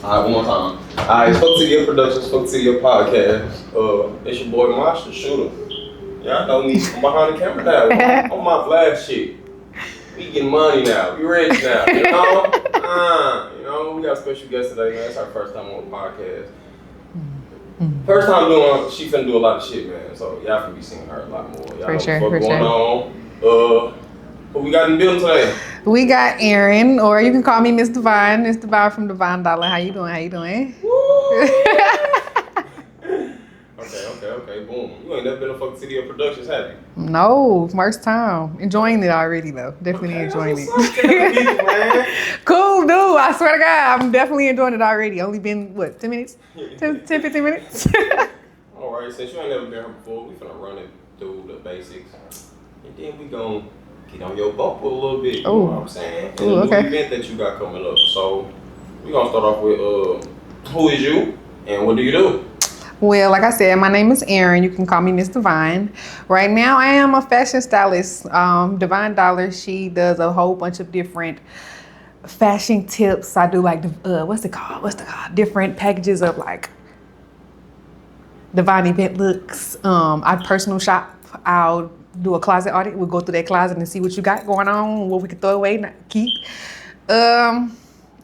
All right, one more time. All right, spoke to your production, spoke to your podcast. It's your boy Monster Shooter. Y'all know me. I'm behind the camera now. On my flash shit. We getting money now. We rich now. You know, we got a special guest today, man. It's our first time on the podcast. First time doing. She finna do a lot of shit, man. So y'all finna be seeing her a lot more. Y'all For know sure, what's for going sure. on. Who we got in the building today? We got ERIN, or you can call me Miss Divine. Miss Divine from Divine Dollar. How you doing? How you doing? Okay. Boom. You ain't never been a fucking city of productions, have you? No, first time. Enjoying it already though. Definitely enjoying it. People, man. Cool, dude. I swear to God, I'm definitely enjoying it already. Only been, what, 10 minutes? 10, 15 minutes? All right, since you ain't never been here before, we finna run it through the basics. And then we gon' get on your bumper a little bit, you know what I'm saying? And Ooh, the okay. new event that you got coming up. So, we gonna start off with, who is you and what do you do? Well, like I said, my name is ERIN. You can call me Miss Divine. Right now, I am a fashion stylist. Divine Dollar, she does a whole bunch of different fashion tips. I do like, what's it called? Different packages of like Divine event looks. I personal shop. I'll do a closet audit. We'll go through that closet and see what you got going on, what we can throw away, not keep.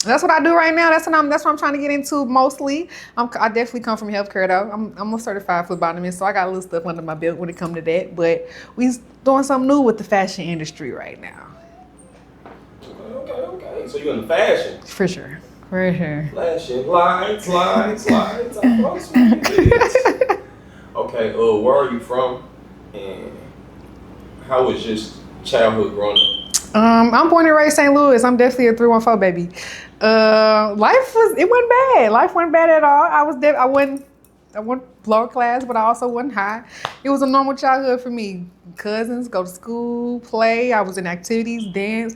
That's what I do right now. That's what I'm trying to get into mostly. I definitely come from healthcare though. I'm a certified phlebotomist, so I got a little stuff under my belt when it comes to that. But we doing something new with the fashion industry right now. Okay. So you in the fashion? For sure. Flashing lights. I lost my kids. Okay. Where are you from? And how was just childhood growing up? I'm born and raised St. Louis. I'm definitely a 314 baby. Life wasn't bad. Life wasn't bad at all. I wasn't lower class, but I also wasn't high. It was a normal childhood for me. Cousins, go to school, play. I was in activities, dance.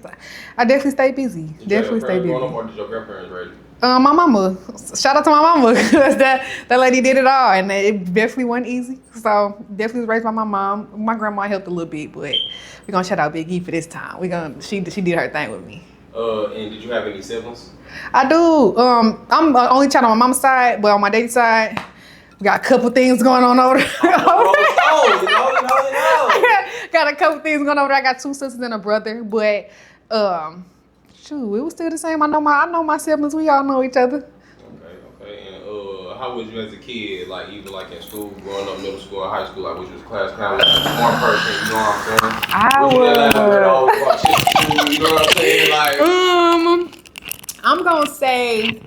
I definitely stayed busy. Did your parents growing up, or did your grandparents raise you? My mama. Shout out to my mama, because that lady did it all, and it definitely wasn't easy. So definitely was raised by my mom. My grandma helped a little bit, but we're gonna shout out Big E for this time. She did her thing with me. And did you have any siblings? I do. I'm the only child on my mama's side, but on my daddy's side, we got a couple things going on over there. You know. Got a couple things going over there. I got 2 sisters and a brother, but shoot, it was still the same. I know my siblings. We all know each other. Okay. And how was you as a kid? Like either like in school, growing up, middle school, or high school? Like was you a class clown, a smart person? You know what I'm saying? You know what I'm saying? Like I'm gonna say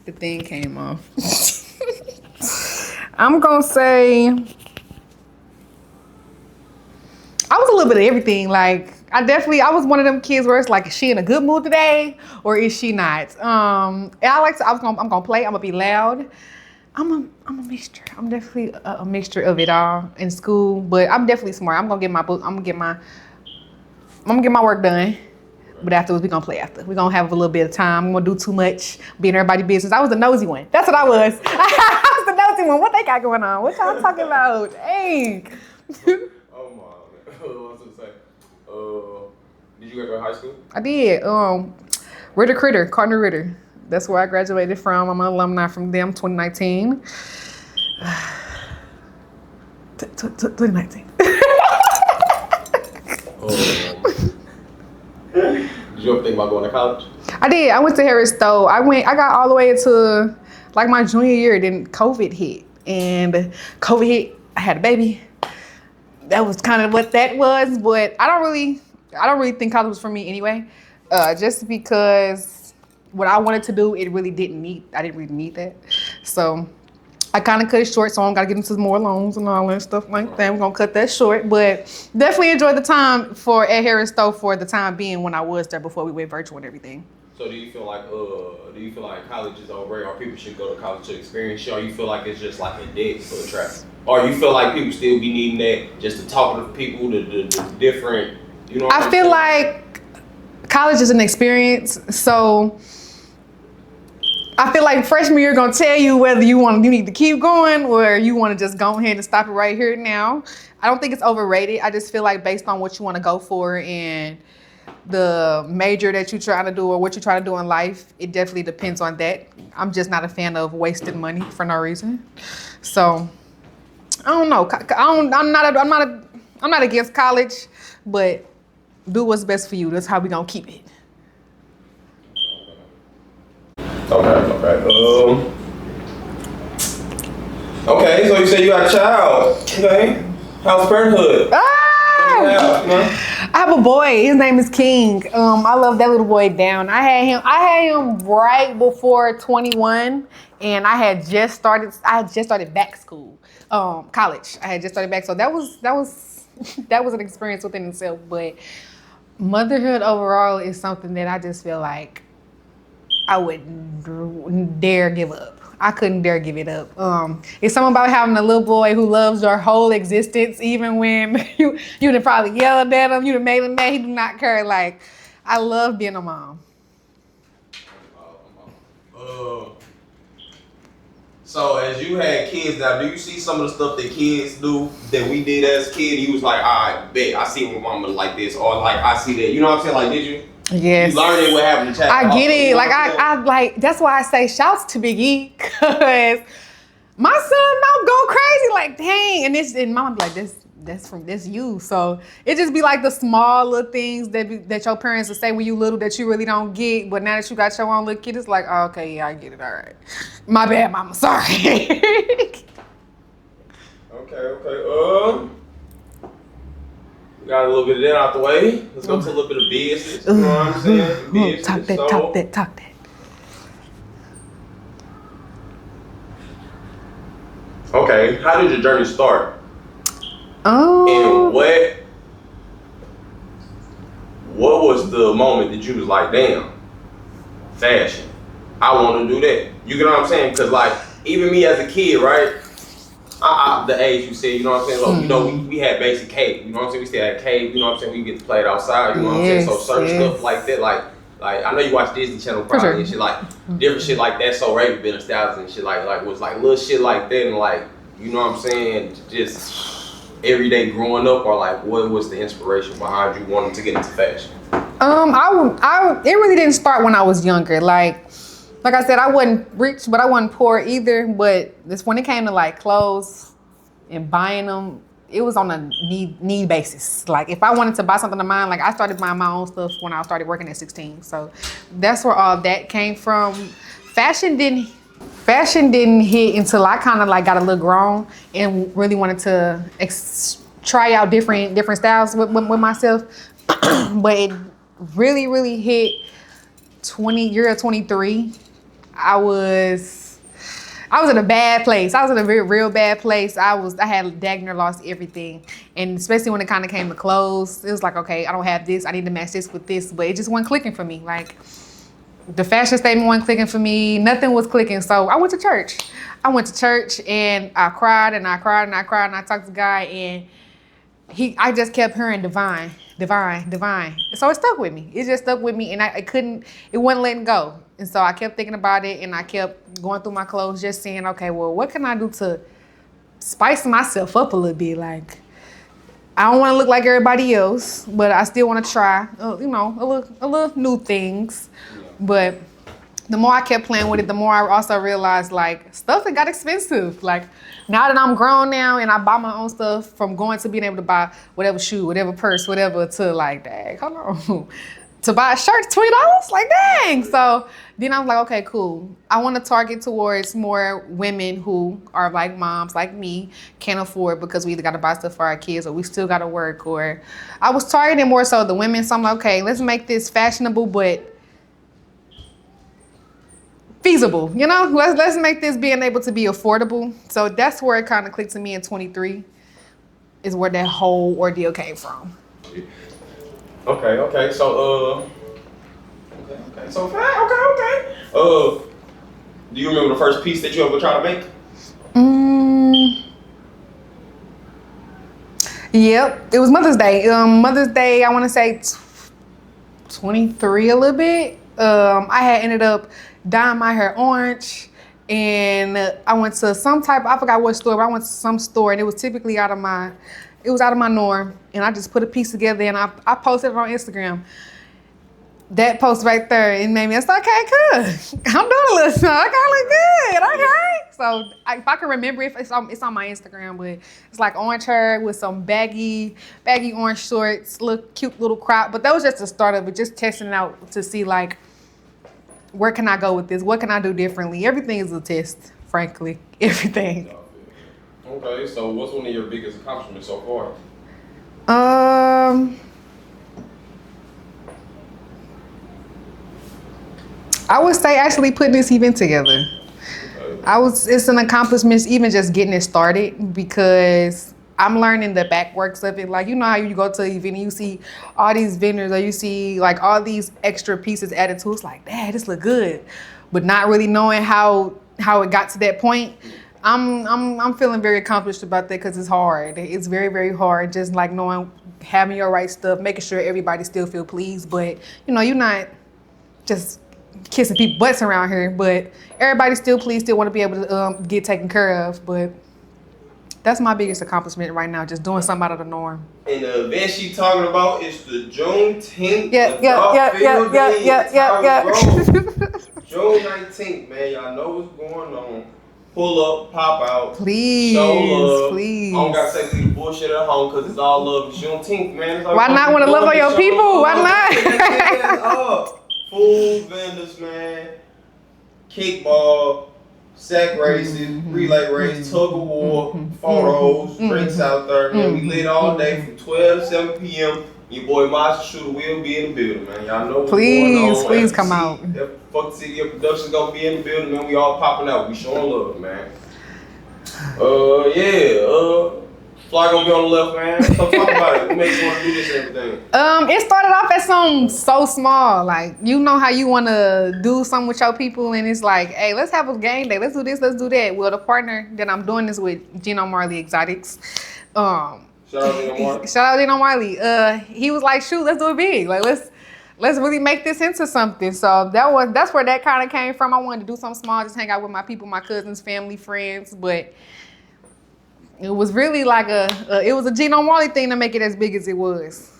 the thing came off. I'm gonna say I was a little bit of everything. Like I was one of them kids where it's like, is she in a good mood today or is she not? I'm gonna play. I'm gonna be loud. I'm a mixture. I'm definitely a mixture of it all in school, but I'm definitely smart. I'm gonna get my book. I'm gonna get my work done. But afterwards, we're gonna play after. We're gonna have a little bit of time. I'm gonna do too much, be in everybody's business. I was the nosy one. That's what I was. I was the nosy one. What they got going on? What y'all talking about? Dang. oh my, what was I gonna say? Did you go to high school? I did. Cardinal Ritter. That's where I graduated from. I'm an alumni from them, 2019. 2019. Did you ever think about going to college? I did. I went to Harris Stowe. I got all the way into like my junior year. Then COVID hit, and COVID hit. I had a baby. That was kind of what that was. But I don't really think college was for me anyway. Just because what I wanted to do, I didn't really need that. So I kind of cut it short, so I don't gotta get into more loans and all that stuff like that. We're gonna cut that short, but definitely enjoyed the time at Harris Stowe for the time being when I was there before we went virtual and everything. So do you feel like college is overrated, or people should go to college to experience it, or you feel like it's just like a debt for a trap? Or you feel like people still be needing that just to talk to people, the different, you know what I feel like college is an experience, so I feel like freshman year gonna tell you whether you need to keep going or you want to just go ahead and stop it right here and now. I don't think it's overrated. I just feel like based on what you want to go for and the major that you're trying to do or what you're trying to do in life, it definitely depends on that. I'm just not a fan of wasting money for no reason. So I don't know. I'm not against college, but do what's best for you. That's how we gonna keep it. Okay. Okay, so you say you got a child. Okay. How's parenthood? I have a boy. His name is King. I love that little boy down. I had him right before 21, and I had just started back school, college. I had just started back, so that was an experience within itself. But motherhood overall is something that I just feel like I wouldn't dare give up. I couldn't dare give it up. It's something about having a little boy who loves your whole existence, even when you'd have probably yelled at him, you'd have made him mad, he do not care. Like, I love being a mom. So as you had kids now, do you see some of the stuff that kids do that we did as kids? You was like, I bet I see my mama like this, or like I see that. You know what I'm saying? Like, did you? Yes. You learned it what happened to child. I get it. You know like I like that's why I say shouts to Big E, cause my son mouth go crazy. Like, dang, and mama be like, that's you. So it just be like the small little things that your parents will say when you little that you really don't get, but now that you got your own little kid, it's like, oh, okay, yeah, I get it. All right, my bad, mama. Sorry. Okay. We got a little bit of that out the way. Let's go to a little bit of business. You know what I'm saying? Business. Talk that. Okay, how did your journey start? Oh. And what was the moment that you was like, damn, fashion, I want to do that? You get what I'm saying? Because like, even me as a kid, right? The age you said, you know what I'm saying? So, you know, we had basic cave, you know what I'm saying? We still had cave, you know what I'm saying? We get to play it outside, you know what I'm saying? So certain stuff like that, like I know you watch Disney Channel probably and shit, like different shit like that. So Raven been styles and shit like was like little shit like that, and like, you know what I'm saying? Just every day growing up, or like what was the inspiration behind you wanting to get into fashion? It really didn't start when I was younger. Like I said, I wasn't rich, but I wasn't poor either. But this when it came to like clothes and buying them, it was on a need basis. Like if I wanted to buy something of mine, like I started buying my own stuff when I started working at 16. So that's where all that came from. Fashion didn't hit until I kind of like got a little grown and really wanted to try out different styles with myself. But it really hit 23. I was in a bad place. I was in a real bad place. I had dagner lost everything. And especially when it kind of came to clothes, it was like, okay, I don't have this. I need to match this with this. But it just wasn't clicking for me. Like the fashion statement wasn't clicking for me. Nothing was clicking. So I went to church. And I cried and I talked to God, and I just kept hearing divine. So it stuck with me. It just stuck with me, and it wasn't letting go. And so I kept thinking about it, and I kept going through my clothes, just saying, okay, well, what can I do to spice myself up a little bit? Like, I don't want to look like everybody else, but I still want to try, a little new things. But the more I kept playing with it, the more I also realized, like, stuff that got expensive. Like, now that I'm grown now and I buy my own stuff, from going to being able to buy whatever shoe, whatever purse, whatever, to like, dang, hold on. To buy a shirt, $20? Like, dang. So then I was like, okay, cool. I want to target towards more women who are like moms, like me, can't afford because we either got to buy stuff for our kids or we still got to work. Or I was targeting more so the women. So I'm like, okay, let's make this fashionable, but feasible, you know? Let's make this being able to be affordable. So that's where it kind of clicked to me in 23, is where that whole ordeal came from. Okay. So okay. Do you remember the first piece that you ever tried to make? Yep, it was Mother's Day. Mother's Day, I want to say 23 a little bit. I had ended up dyeing my hair orange, and I went to I forgot what store, but I went to some store, and it was typically out of my norm, and I just put a piece together, and I posted it on Instagram. that post right there, it made me, it's okay, cool. I'm doing a little something. Okay, look good. Okay. So if I can remember, if it's on my Instagram, but it's like orange hair with some baggy orange shorts, look cute little crop. But that was just the start of it, just testing it out to see like, where can I go with this? What can I do differently? Everything is a test, frankly. Everything. Okay, so what's one of your biggest accomplishments so far? I would say actually putting this event together. It's an accomplishment even just getting it started because I'm learning the back works of it. Like, you know how you go to an event and you see all these vendors or you see like all these extra pieces added to it. It's like, dang, this look good. But not really knowing how it got to that point. I'm feeling very accomplished about that because it's hard. It's very, very hard. Just like knowing, having your right stuff, making sure everybody still feel pleased. But, you know, you're not just kissing people's butts around here, but everybody still pleased, still want to be able to get taken care of. But that's my biggest accomplishment right now, just doing something out of the norm. And the event she talking about is the Juneteenth. Yeah. June 19th, man. Y'all know what's going on. Pull up, pop out, please, show love. Please. I don't gotta say the bullshit at home because it's all love. It's Juneteenth, man. It's like, why not want to love on your people? Why not? Food vendors, man. Kickball, sack races, relay race, tug of war, photos, drinks out there. Man, we lit all day from 12 to 7 p.m. Your boy Master Shooter will be in the building, man. Y'all know what's going on. Please come out. Fuck the city of production gonna be in the building, man. We all popping out. We showing love, man. Fly gonna be on the left, man. So talk about it. What makes you want to do this and everything? It started off as something so small. Like, you know how you want to do something with your people, and it's like, hey, let's have a game day. Let's do this. Let's do that. Well, the partner that I'm doing this with, Gino Marley Exotics. Shout out Gino Marley. Shout out Gino Marley. He was like, shoot, let's do it big. Like, let's really make this into something. So that's where that kind of came from. I wanted to do something small, just hang out with my people, my cousins, family, friends, but it was really like it was a Gino Marley thing to make it as big as it was.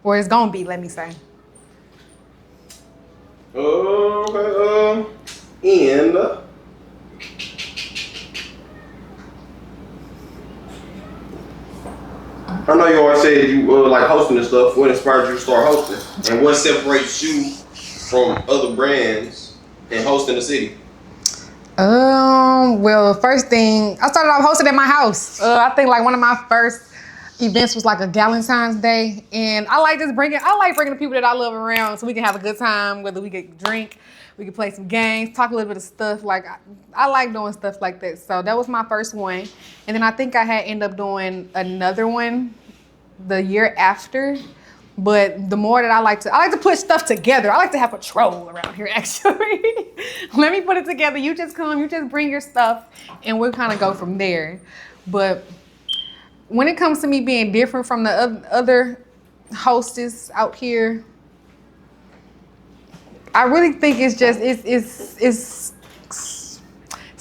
Or it's gonna be, let me say. Okay, and I know you always said you like hosting and stuff. What inspired you to start hosting? And what separates you from other brands and hosting the city? Well, first thing, I started off hosting at my house. I think like one of my first events was like a Valentine's Day, and I like bringing the people that I love around so we can have a good time. Whether we could drink, we could play some games, talk a little bit of stuff. Like I like doing stuff like that. So that was my first one, and then I think I had ended up doing another one the year after. But the more that I like to put stuff together. I like to have control around here, actually. Let me put it together. You just come, you just bring your stuff, and we'll kind of go from there. But when it comes to me being different from the other hostess out here, I really think it's just, it's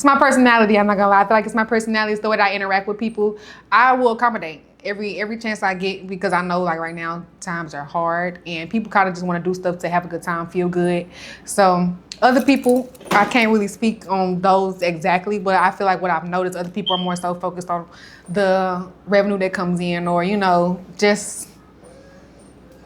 my personality. I'm not gonna lie. I feel like it's my personality. It's the way that I interact with people. I will accommodate every chance I get, because I know like right now times are hard and people kind of just want to do stuff to have a good time, feel good. So other people, I can't really speak on those exactly, but I feel like what I've noticed, other people are more so focused on the revenue that comes in, or, you know, just.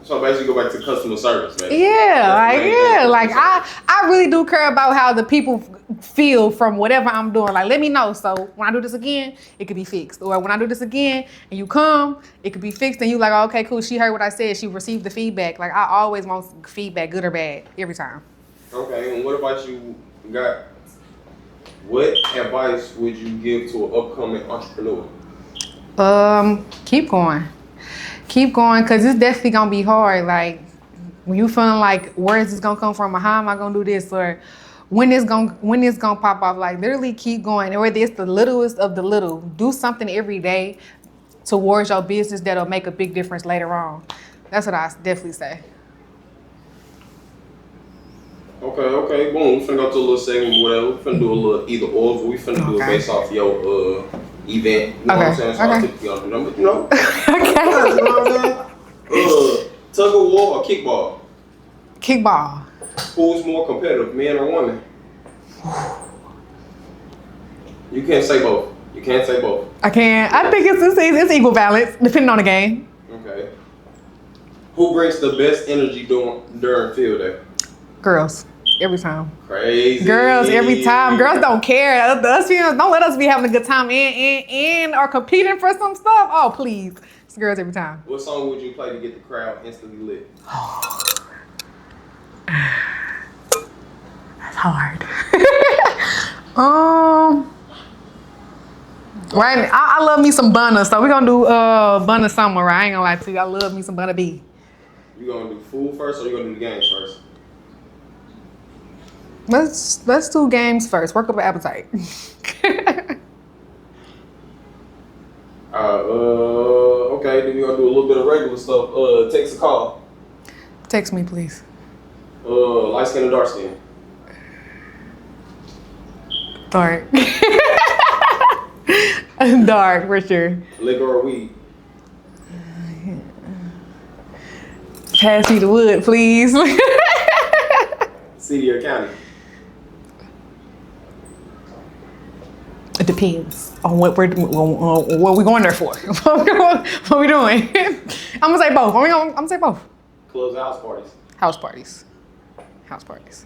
So basically go back to customer service, man. Yeah, like I really do care about how the people feel from whatever I'm doing. Like, let me know. So when I do this again, it could be fixed. Or when I do this again and you come, it could be fixed. And you like, oh, okay, cool. She heard what I said. She received the feedback. Like, I always want feedback, good or bad, every time. Okay, and what about you, got? What advice would you give to an upcoming entrepreneur? Keep going. Keep going, because it's definitely going to be hard. Like, when you feeling like, where is this going to come from? Or how am I going to do this? Or when it's going to pop off? Like, literally keep going. Or it's the littlest of the little. Do something every day towards your business that'll make a big difference later on. That's what I definitely say. Okay, boom. We finna go to a little segment, whatever. We finna do a little either or, but we finna do it based off your event. You know what I'm saying? So I'll typically on the number, you know? Okay. You know what I'm saying? Tug of war or kickball? Kickball. Who's more competitive, men or women? You can't say both. You can't say both. I can't. I think it's equal balance, depending on the game. Okay. Who brings the best energy during field day? Girls. Every time. Crazy. Girls every time. Girls don't care. Us females, don't let us be having a good time and or competing for some stuff. Oh, please. It's girls every time. What song would you play to get the crowd instantly lit? That's hard. Right. I love me some Bunna, so we're gonna do Bunna Summer. I ain't gonna lie to you. I love me some Bunna B. You gonna do food first or you gonna do the games first? Let's do games first. Work up an appetite. Okay, then we're gonna do a little bit of regular stuff. Text a call. Text me, please. Light skin or dark skin? Dark. Dark, for sure. Liquor or weed? Pass me the wood, please. City or county? It depends on what we're going there for. What we doing? I'm gonna say both. I'm gonna say both. Clubs or house parties? House parties. House parties.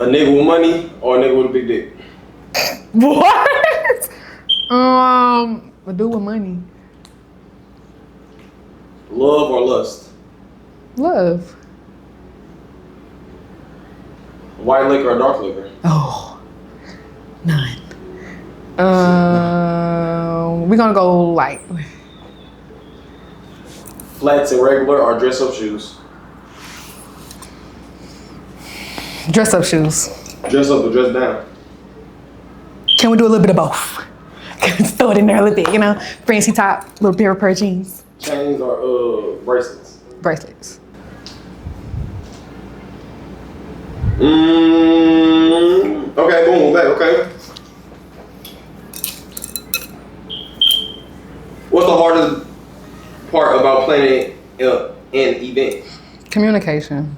A nigga with money or a nigga with a big dick? What? A dude with money. Love or lust? Love. White liquor or dark liquor? Oh, none. We're gonna go light. Flats and regular or dress up shoes? Dress up shoes. Dress up or dress down? Can we do a little bit of both? Just throw it in there a little bit, you know? Fancy top, little pair of jeans. Chains or bracelets? Bracelets. Okay, boom, okay. What's the hardest part about planning an event? Communication.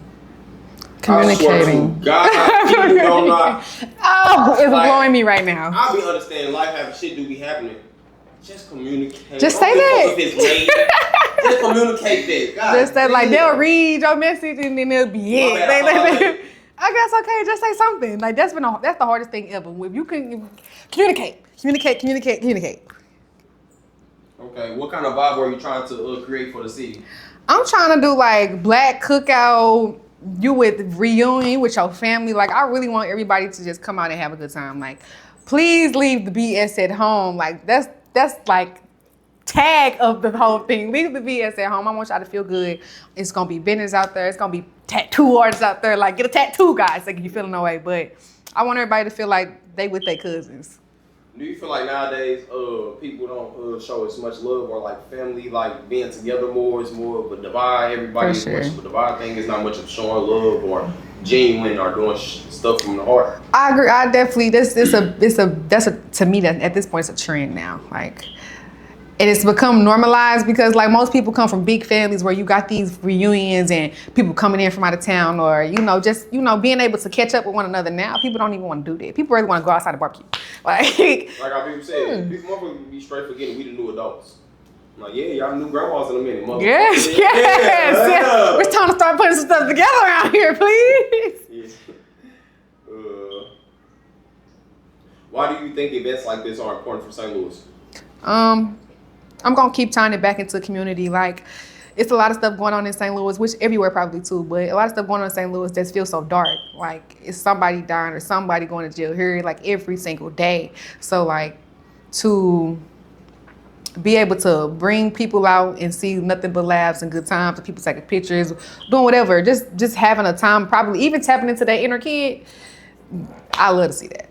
I swear to God, you don't know. Oh, it's blowing me right now. I be understanding life having shit do be happening. Just communicate. Just say that. If it's late, just communicate that. God, Just that, like, they'll read your message and then it'll be it. I guess, okay, just say something. Like, that's the hardest thing ever. If you can communicate. Okay, what kind of vibe are you trying to create for the city? I'm trying to do like black cookout. You with reunion with your family. Like, I really want everybody to just come out and have a good time. Like, please leave the BS at home. Like, that's like tag of the whole thing. Leave the BS at home. I want y'all to feel good. It's gonna be business out there. It's gonna be tattoo artists out there. Like, get a tattoo, guys. Like, if you feeling no way. But I want everybody to feel like they with their cousins. Do you feel like nowadays people don't show as much love or like family, like being together more? It's more of a divide. Everybody is much of a divide thing. It's not much of showing love or genuine or doing stuff from the heart. I agree. I definitely to me that at this point it's a trend now. Like, and it's become normalized because like most people come from big families where you got these reunions and people coming in from out of town or just being able to catch up with one another. Now people don't even want to do that. People really want to go outside and barbecue. Like how people said, motherfuckers be straight forgetting we the new adults. I'm like, yeah, y'all new grandmas in a minute, motherfucker. Yes. Yeah. It's time to start putting some stuff together around here, please. Yeah. Why do you think events like this are important for St. Louis? I'm gonna keep tying it back into community. Like, it's a lot of stuff going on in St. Louis, which everywhere probably too, but a lot of stuff going on in St. Louis that feels so dark. Like, it's somebody dying or somebody going to jail here like every single day. So like, to be able to bring people out and see nothing but laughs and good times and people taking pictures, doing whatever, just having a time, probably even tapping into that inner kid, I love to see that.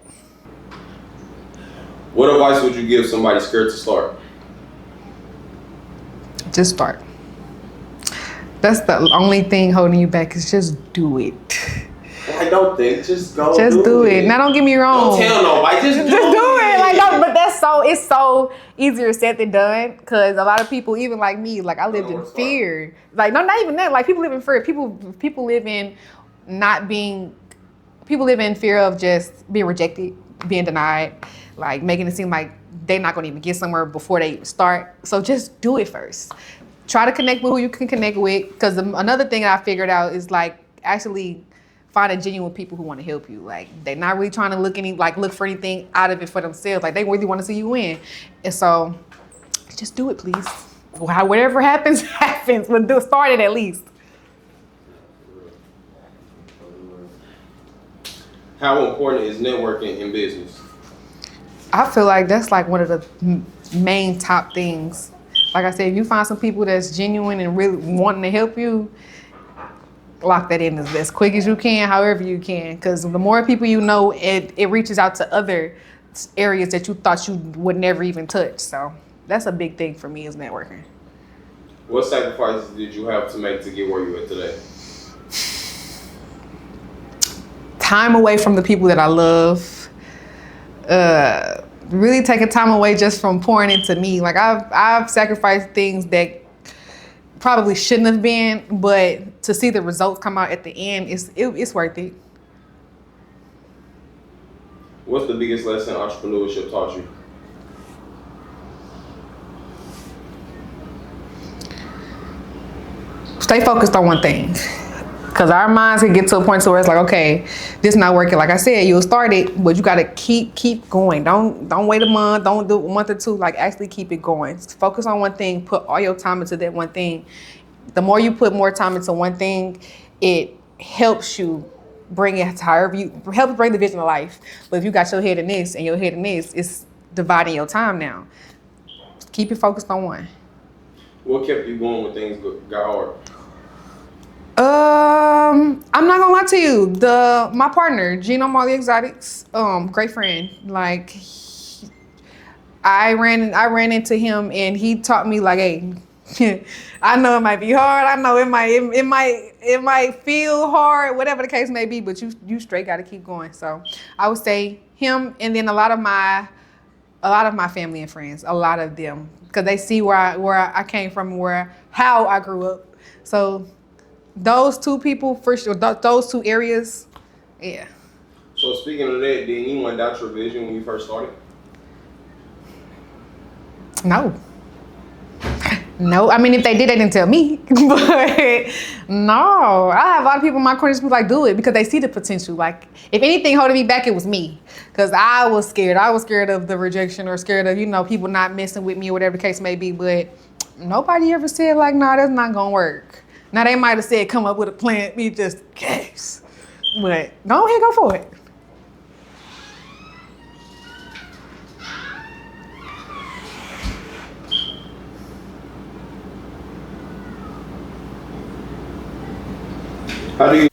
What advice would you give somebody scared to start? Just start. That's the only thing holding you back is just do it. I don't think. Just go. Just do it. Now don't get me wrong. Don't tell nobody. Just do it. Like, but it's so easier said than done because a lot of people, even like me, like I lived in fear. Like no, not even that. Like people live in fear. People live in not being. People live in fear of just being rejected, being denied, like making it seem like they're not going to even get somewhere before they start. So just do it first. Try to connect with who you can connect with. Because another thing I figured out is like actually finding genuine people who want to help you. Like they're not really trying to look for anything out of it for themselves. Like they really want to see you win. And so just do it, please. Whatever happens, happens. But start it at least. How important is networking in business? I feel like that's like one of the main top things. Like I said, if you find some people that's genuine and really wanting to help you, lock that in as quick as you can, however you can. Because the more people you know, it reaches out to other areas that you thought you would never even touch. So that's a big thing for me is networking. What sacrifices did you have to make to get where you're at today? Time away from the people that I love. Really taking time away just from pouring into me. Like I've sacrificed things that probably shouldn't have been, but to see the results come out at the end, it's worth it. What's the biggest lesson entrepreneurship taught you? Stay focused on one thing. Because our minds can get to a point where it's like, okay, this not working. Like I said, you'll start it, but you got to keep going. Don't wait a month. Don't do a month or two. Like actually keep it going. Focus on one thing. Put all your time into that one thing. The more you put more time into one thing, it helps you bring it to helps bring the vision to life. But if you got your head in this and your head in this, it's dividing your time now. Just keep it focused on one. What kept you going when things got hard? I'm not gonna lie to you. My partner, Gino Marley Exotics, great friend. Like I ran into him and he taught me like, hey, I know it might be hard. I know it might feel hard, whatever the case may be, but you straight gotta keep going. So I would say him and then a lot of my family and friends, a lot of them, because they see where I came from, how I grew up. So those two people, for sure, those two areas, yeah. So speaking of that, did anyone doubt your vision when you first started? No. I mean, if they did, they didn't tell me. But no, I have a lot of people in my corner just be like, do it, because they see the potential. Like, if anything holding me back, it was me. Because I was scared. I was scared of the rejection or scared of, people not messing with me or whatever the case may be. But nobody ever said like, nah, that's not going to work. Now, they might have said, come up with a plan, be just case. But go ahead, go for it. How do you